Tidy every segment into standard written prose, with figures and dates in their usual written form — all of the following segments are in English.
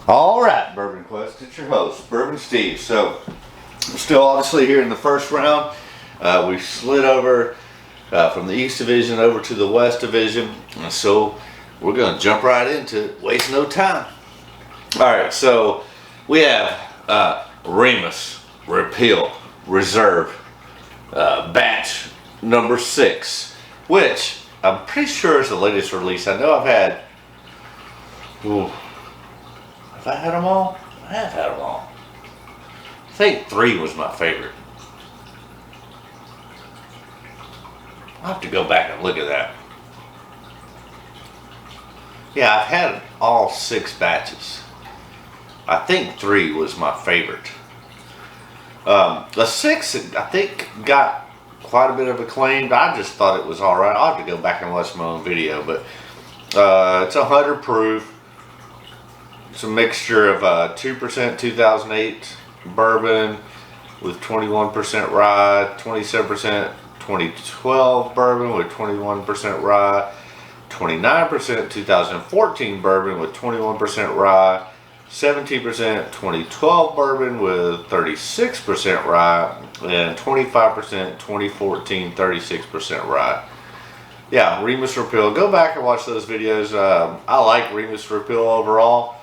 All right, Bourbon Quest, it's your host, Bourbon Steve. So, we're still obviously here in the first round. We slid over from the East Division over to the West Division. And so, we're going to jump right into it, waste no time. All right, so we have Remus Repeal Reserve batch number 6, which I'm pretty sure is the latest release. I know I've had... Have I had them all? I have had them all. I think 3 was my favorite. I'll have to go back and look at that. Yeah, I've had all 6 batches. I think 3 was my favorite. The 6, I think, got quite a bit of acclaim. I just thought it was alright. I'll have to go back and watch my own video, but it's 100 proof. It's a mixture of 2% 2008 bourbon with 21% rye, 27% 2012 bourbon with 21% rye, 29% 2014 bourbon with 21% rye, 17% 2012 bourbon with 36% rye, and 25% 2014 36% rye. Yeah, Remus Repeal. Go back and watch those videos. I like Remus Repeal overall.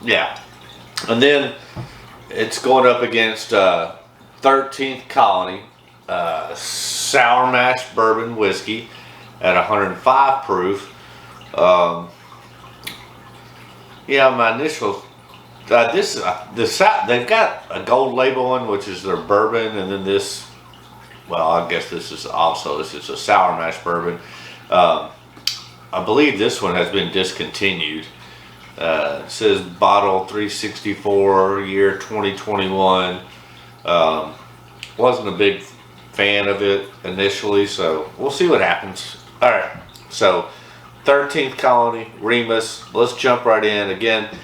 Yeah, and then it's going up against 13th Colony Sour Mash Bourbon Whiskey at 105 proof. Yeah, my initial they've got a gold label one, which is their bourbon, and then this. Well, I guess this is a sour mash bourbon. I believe this one has been discontinued. It says bottle 364, year 2021. Wasn't a big fan of it initially, so we'll see what happens. Alright, so 13th Colony, Remus. Let's jump right in. Again,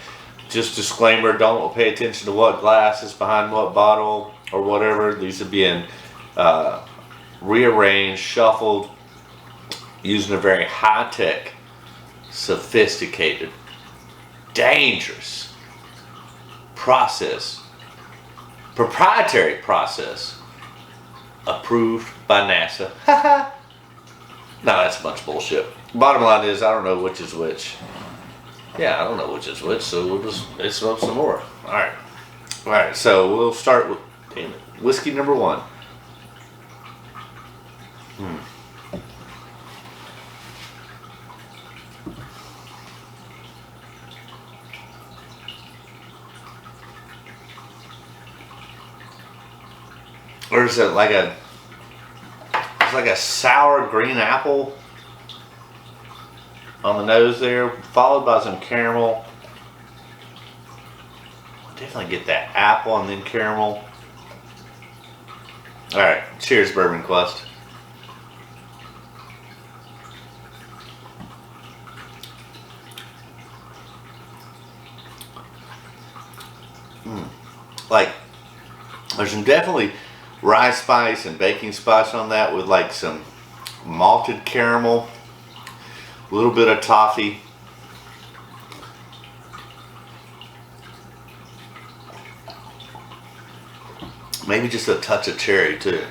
just disclaimer, don't pay attention to what glass is behind what bottle or whatever. These are being rearranged, shuffled, using a very high-tech, sophisticated, dangerous process, proprietary process, approved by NASA. No, that's a bunch of bullshit. Bottom line is, I don't know which is which. Yeah, I don't know which is which, so we'll just smoke some more. Alright, so we'll start with whiskey number 1. Or is it like it's like a sour green apple on the nose there, followed by some caramel. Definitely get that apple and then caramel. Alright, cheers, Bourbon Quest. Like, there's some definitely rye spice and baking spice on that, with like some malted caramel, a little bit of toffee. Maybe just a touch of cherry too.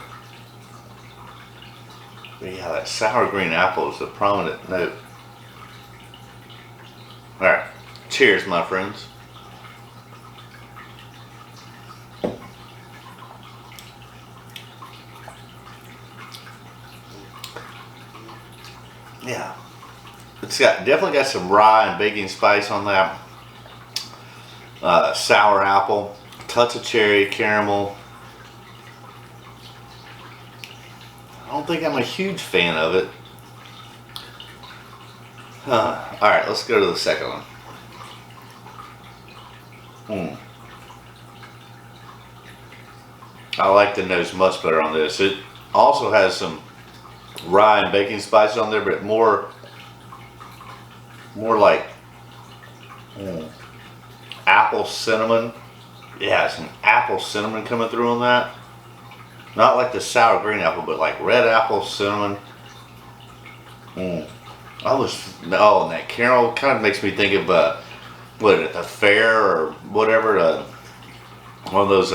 But yeah, that sour green apple is a prominent note. Alright, cheers my friends. Yeah, it's definitely got some rye and baking spice on that. Sour apple, touch of cherry, caramel. I don't think I'm a huge fan of it. Alright, let's go to the second one. I like the nose much better on this. It also has some rye and baking spices on there, but more like apple cinnamon. Yeah, some apple cinnamon coming through on that. Not like the sour green apple, but like red apple cinnamon. And that caramel kind of makes me think of what, at the fair or whatever, one of those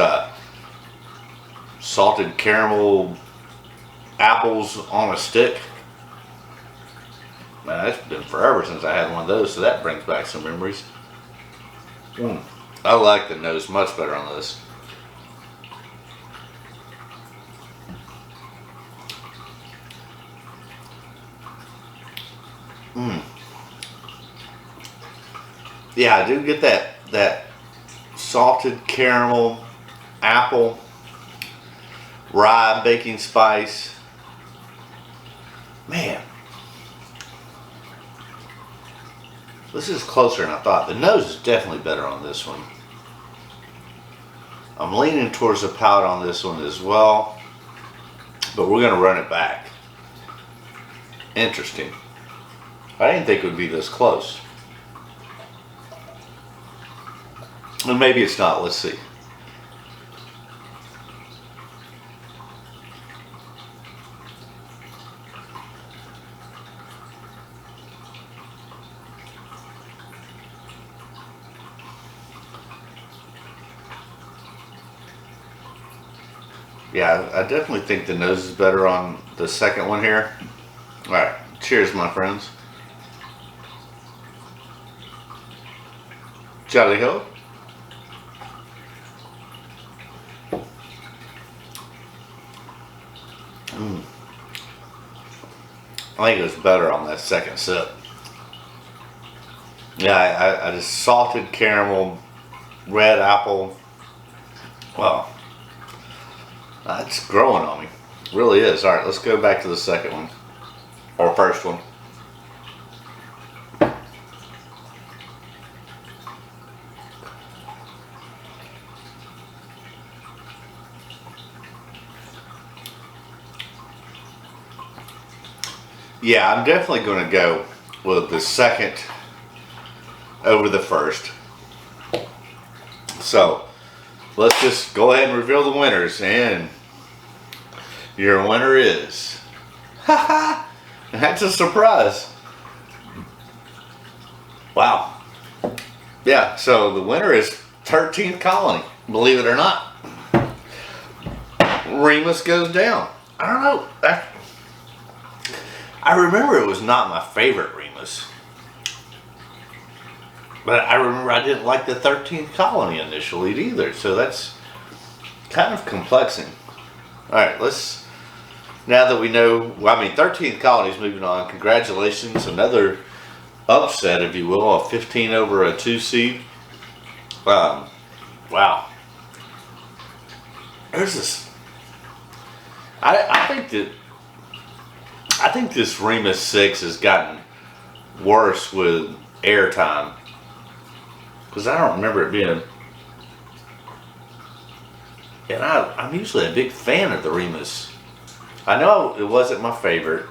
salted caramel apples on a stick. Man, it's been forever since I had one of those, so that brings back some memories. I like the nose much better on this. Yeah, I do get that salted caramel, apple, rye, baking spice. Man, this is closer than I thought. The nose is definitely better on this one. I'm leaning towards the palate on this one as well, but we're gonna run it back. Interesting. I didn't think it would be this close. And maybe it's not. Let's see. Yeah, I definitely think the nose is better on the second one here. All right, cheers, my friends. Jolly ho. I think it was better on that second sip. Yeah, I just salted caramel, red apple. Well, it's growing on me. It really is. All right, let's go back to the second one. Or first one. Yeah, I'm definitely going to go with the second over the first. So, let's just go ahead and reveal the winners. And your winner is... Haha! That's a surprise. Wow. Yeah, so the winner is 13th Colony. Believe it or not. Remus goes down. I don't know. I remember it was not my favorite Remus. But I remember I didn't like the 13th Colony initially either. So that's kind of complexing. Alright, let's... Now that we know... Well, I mean, 13th Colony's moving on. Congratulations. Another upset, if you will. A 15 over a 2 seed. Wow. There's this... I think this Remus 6 has gotten worse with airtime. Because I don't remember it being... And I'm usually a big fan of the Remus. I know it wasn't my favorite.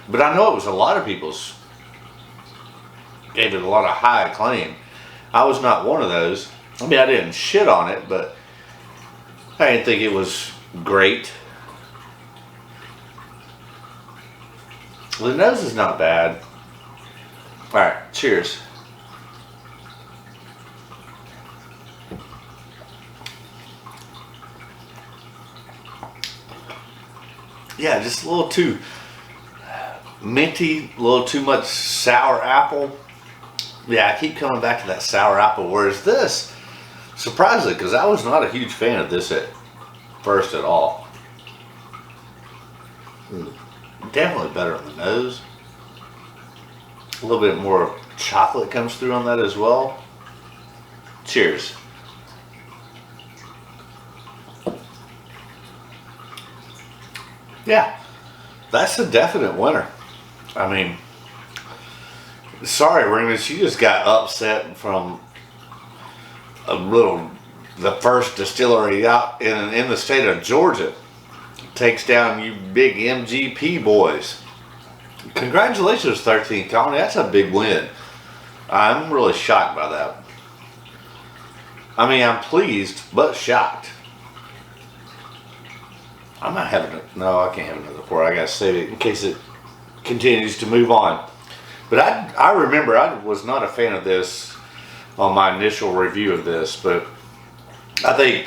But I know it was a lot of people's... Gave it a lot of high acclaim. I was not one of those. I mean, I didn't shit on it, but... I didn't think it was great. The nose is not bad. Alright, cheers. Yeah, just a little too minty, a little too much sour apple. Yeah, I keep coming back to that sour apple, whereas this, surprisingly, because I was not a huge fan of this at first at all. Definitely better on the nose. A little bit more chocolate comes through on that as well. Cheers. Yeah, that's a definite winner. I mean, sorry, Remus, you just got upset from the first distillery out in the state of Georgia. Takes down you big MGP boys. Congratulations, 13th Colony. That's a big win. I'm really shocked by that. I mean, I'm pleased, but shocked. I might have it. No, I can't have another pour. I gotta save it in case it continues to move on. But I remember I was not a fan of this on my initial review of this, but I think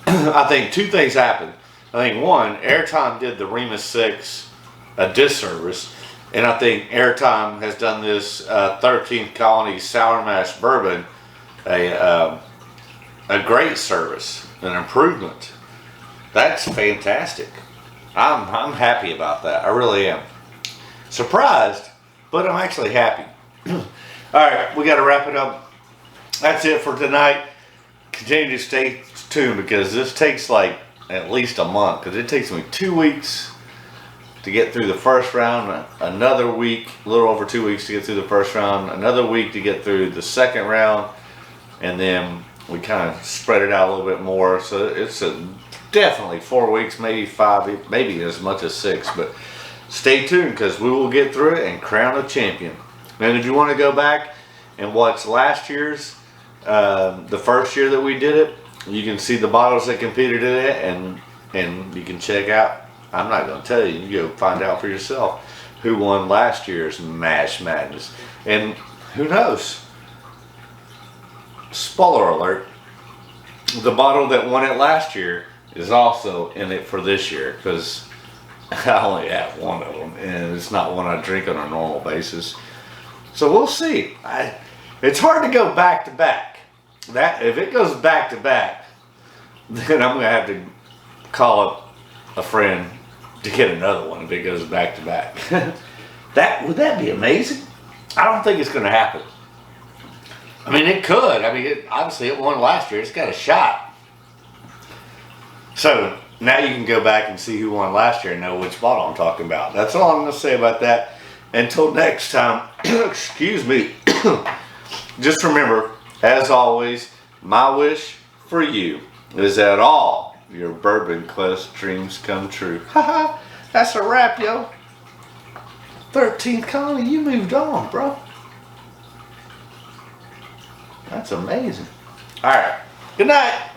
I think two things happened. I think one, Airtime did the Remus 6 a disservice, and I think Airtime has done this 13th Colony Sour Mash Bourbon a great service, an improvement. That's fantastic. I'm happy about that. I really am. Surprised, but I'm actually happy. All right, we got to wrap it up. That's it for tonight. Continue to stay tuned because this takes like at least a month, because it takes me 2 weeks to get through the first round, another week, a little over 2 weeks to get through the first round, another week to get through the second round, and then we kind of spread it out a little bit more. So it's definitely 4 weeks, maybe 5, maybe as much as 6, but stay tuned because we will get through it and crown a champion. And if you want to go back and watch last year's, the first year that we did it, you can see the bottles that competed in it, and you can check out. I'm not going to tell you. You go find out for yourself who won last year's Mash Madness. And who knows? Spoiler alert, the bottle that won it last year is also in it for this year, because I only have one of them, and it's not one I drink on a normal basis. So we'll see. It's hard to go back to back. That if it goes back to back, then I'm gonna have to call up a friend to get another one if it goes back to back. Would that be amazing? I don't think it's gonna happen. I mean, it could. I mean, obviously it won last year. It's got a shot. So now you can go back and see who won last year and know which bottle I'm talking about. That's all I'm gonna say about that. Until next time, excuse me. Just remember, as always, my wish for you is that all your Bourbon Quest dreams come true. Haha, that's a wrap, yo. 13th Colony, you moved on, bro. That's amazing. All right, good night.